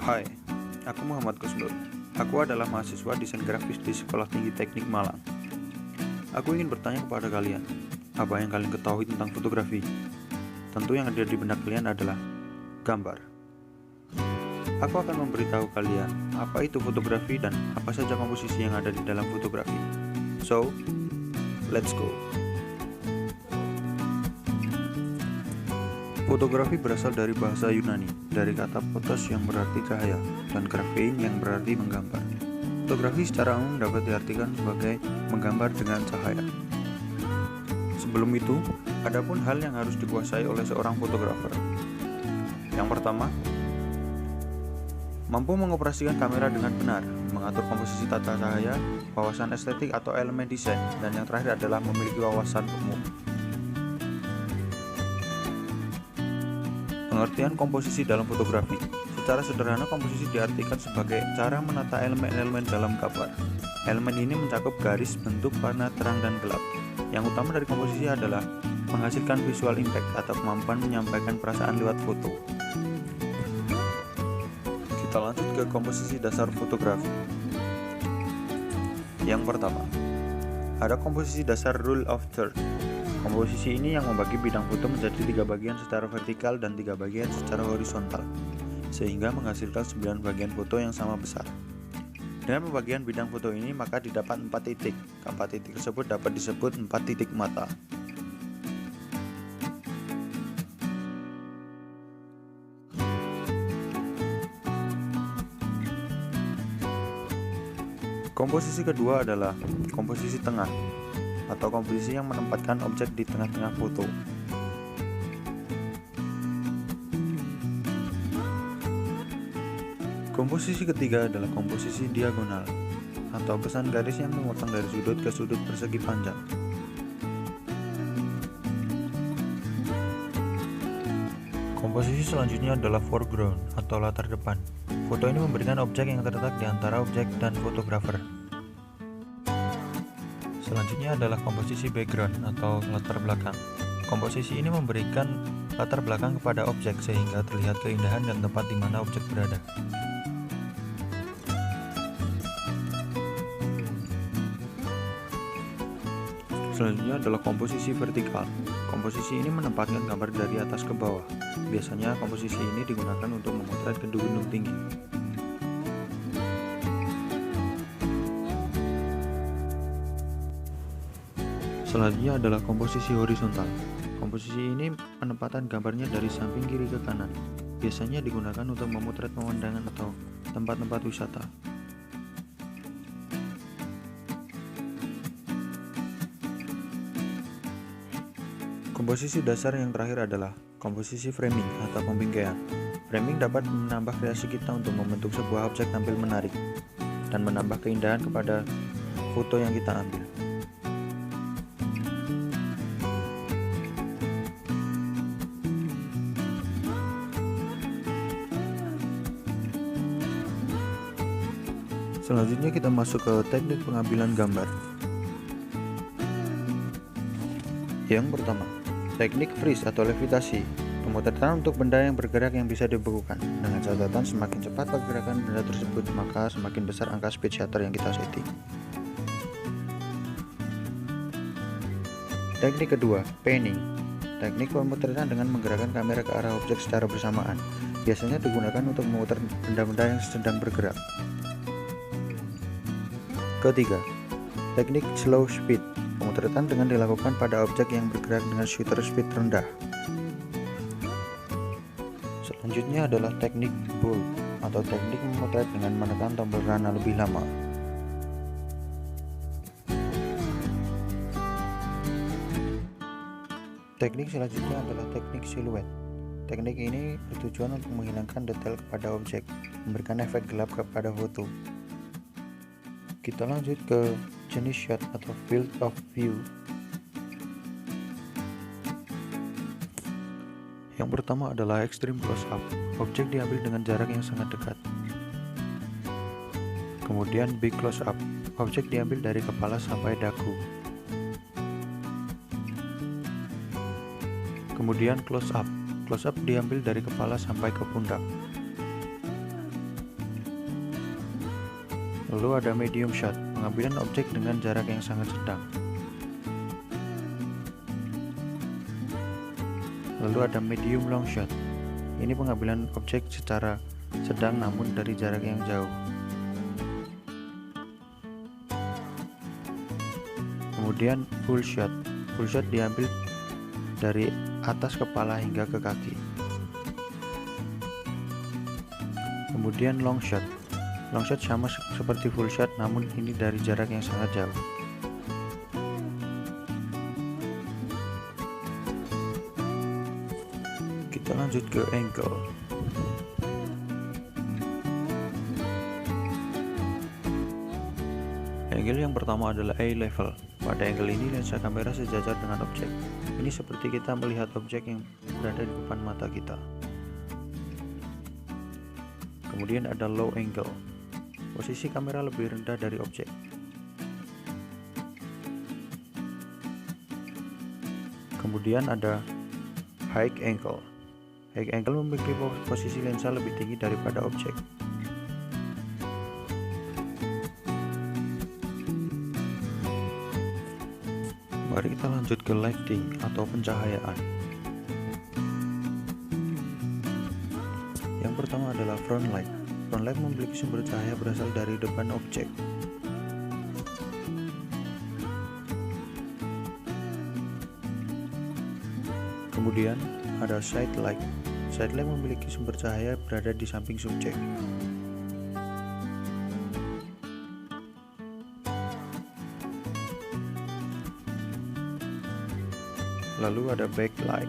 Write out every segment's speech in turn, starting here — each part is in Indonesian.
Hai, aku Muhammad Kusnur. Aku adalah mahasiswa desain grafis di Sekolah Tinggi Teknik Malang. Aku ingin bertanya kepada kalian, apa yang kalian ketahui tentang fotografi? Tentu yang ada di benak kalian adalah gambar. Aku akan memberitahu kalian apa itu fotografi dan apa saja komposisi yang ada di dalam fotografi. So, let's go. Fotografi berasal dari bahasa Yunani, dari kata photos yang berarti cahaya, dan graphein yang berarti menggambar. Fotografi secara umum dapat diartikan sebagai menggambar dengan cahaya. Sebelum itu, ada pun hal yang harus dikuasai oleh seorang fotografer. Yang pertama, mampu mengoperasikan kamera dengan benar, mengatur komposisi tata cahaya, wawasan estetik atau elemen desain, dan yang terakhir adalah memiliki wawasan umum. Pengertian komposisi dalam fotografi. Secara sederhana, komposisi diartikan sebagai cara menata elemen-elemen dalam gambar. Elemen ini mencakup garis, bentuk, warna, terang, dan gelap. Yang utama dari komposisi adalah menghasilkan visual impact atau kemampuan menyampaikan perasaan lewat foto. Kita lanjut ke komposisi dasar fotografi. Yang pertama, ada komposisi dasar rule of third. Komposisi ini yang membagi bidang foto menjadi 3 bagian secara vertikal dan 3 bagian secara horizontal, sehingga menghasilkan 9 bagian foto yang sama besar. Dengan pembagian bidang foto ini, maka didapat 4 titik. Keempat titik tersebut dapat disebut 4 titik mata. Komposisi kedua adalah komposisi tengah, atau komposisi yang menempatkan objek di tengah-tengah foto. Komposisi ketiga adalah komposisi diagonal, atau kesan garis yang memotong dari sudut ke sudut persegi panjang. Komposisi selanjutnya adalah foreground, atau latar depan. Foto ini memberikan objek yang terletak di antara objek dan fotografer. Selanjutnya adalah komposisi background atau latar belakang. Komposisi ini memberikan latar belakang kepada objek sehingga terlihat keindahan dan tempat di mana objek berada. Selanjutnya adalah komposisi vertikal. Komposisi ini menempatkan gambar dari atas ke bawah. Biasanya komposisi ini digunakan untuk memotret gedung-gedung tinggi. Selanjutnya adalah komposisi horizontal. Komposisi ini penempatan gambarnya dari samping kiri ke kanan. Biasanya digunakan untuk memotret pemandangan atau tempat-tempat wisata. Komposisi dasar yang terakhir adalah komposisi framing atau pembingkaian. Framing dapat menambah kreasi kita untuk membentuk sebuah objek tampil menarik dan menambah keindahan kepada foto yang kita ambil. Selanjutnya kita masuk ke teknik pengambilan gambar. Yang pertama, teknik freeze atau levitasi, pemotretan untuk benda yang bergerak yang bisa dibekukan. Dengan catatan semakin cepat pergerakan benda tersebut, maka semakin besar angka speed shutter yang kita setting. Teknik kedua, panning. Teknik pemotretan dengan menggerakkan kamera ke arah objek secara bersamaan. Biasanya digunakan untuk memotret benda-benda yang sedang bergerak. Ketiga, teknik slow speed. Pemotretan dengan dilakukan pada objek yang bergerak dengan shutter speed rendah. Selanjutnya adalah teknik bold atau teknik memotret dengan menekan tombol rana lebih lama. Teknik selanjutnya adalah teknik siluet. Teknik ini bertujuan untuk menghilangkan detail kepada objek, memberikan efek gelap kepada foto. Kita lanjut ke jenis shot atau field of view. Yang pertama adalah extreme close up. Objek diambil dengan jarak yang sangat dekat. Kemudian big close up. Objek diambil dari kepala sampai dagu. Kemudian close up. Close up diambil dari kepala sampai ke pundak. Lalu ada medium shot, pengambilan objek dengan jarak yang sangat sedang. Lalu ada medium long shot, ini pengambilan objek secara sedang namun dari jarak yang jauh. Kemudian full shot diambil dari atas kepala hingga ke kaki. Kemudian long shot sama seperti full shot namun ini dari jarak yang sangat jauh. Kita lanjut ke angle. Angle yang pertama adalah eye level. Pada angle ini lensa kamera sejajar dengan objek. Ini seperti kita melihat objek yang berada di depan mata kita. Kemudian ada low angle. Posisi kamera lebih rendah dari objek. Kemudian ada high angle. High angle memiliki posisi lensa lebih tinggi daripada objek. Mari kita lanjut ke lighting atau pencahayaan. Yang pertama adalah front light. Front light memiliki sumber cahaya berasal dari depan objek. Kemudian ada side light. Side light memiliki sumber cahaya berada di samping subjek. Lalu ada backlight.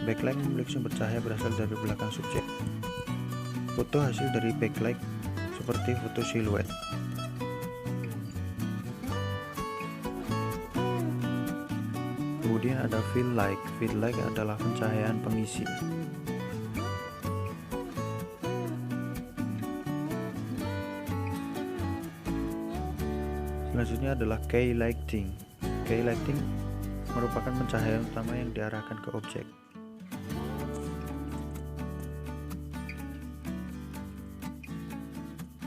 Backlight memiliki sumber cahaya berasal dari belakang subjek. Foto hasil dari backlight seperti foto siluet. Kemudian ada fill light. Fill light adalah pencahayaan pengisi. Selanjutnya adalah key lighting. Key lighting merupakan pencahayaan utama yang diarahkan ke objek.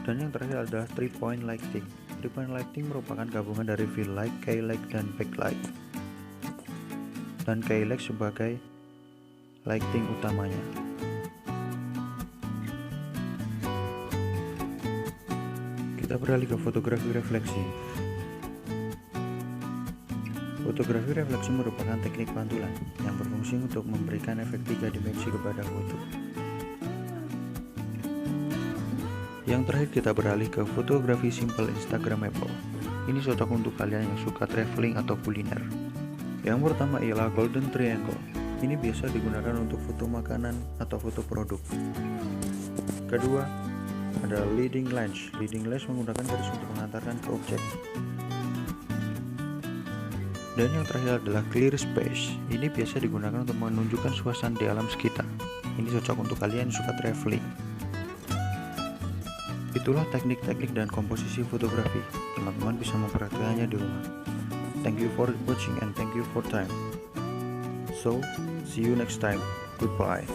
Dan yang terakhir adalah 3-point lighting. 3-point lighting merupakan gabungan dari fill light, key light, dan backlight. Dan key light sebagai lighting utamanya. Kita beralih ke fotografi refleksi. Fotografi refleksi merupakan teknik pantulan yang berfungsi untuk memberikan efek 3 dimensi kepada foto. Yang terakhir kita beralih ke fotografi simple Instagramable. Ini cocok untuk kalian yang suka traveling atau kuliner. Yang pertama ialah golden triangle. Ini biasa digunakan untuk foto makanan atau foto produk. Kedua, ada leading lens. Leading lens menggunakan garis untuk mengantarkan ke objek. Dan yang terakhir adalah clear space. Ini biasa digunakan untuk menunjukkan suasana di alam sekitar. Ini cocok untuk kalian yang suka traveling. Itulah teknik-teknik dan komposisi fotografi. Teman-teman bisa mempraktikkannya di rumah. Thank you for watching and thank you for time. So, see you next time. Goodbye.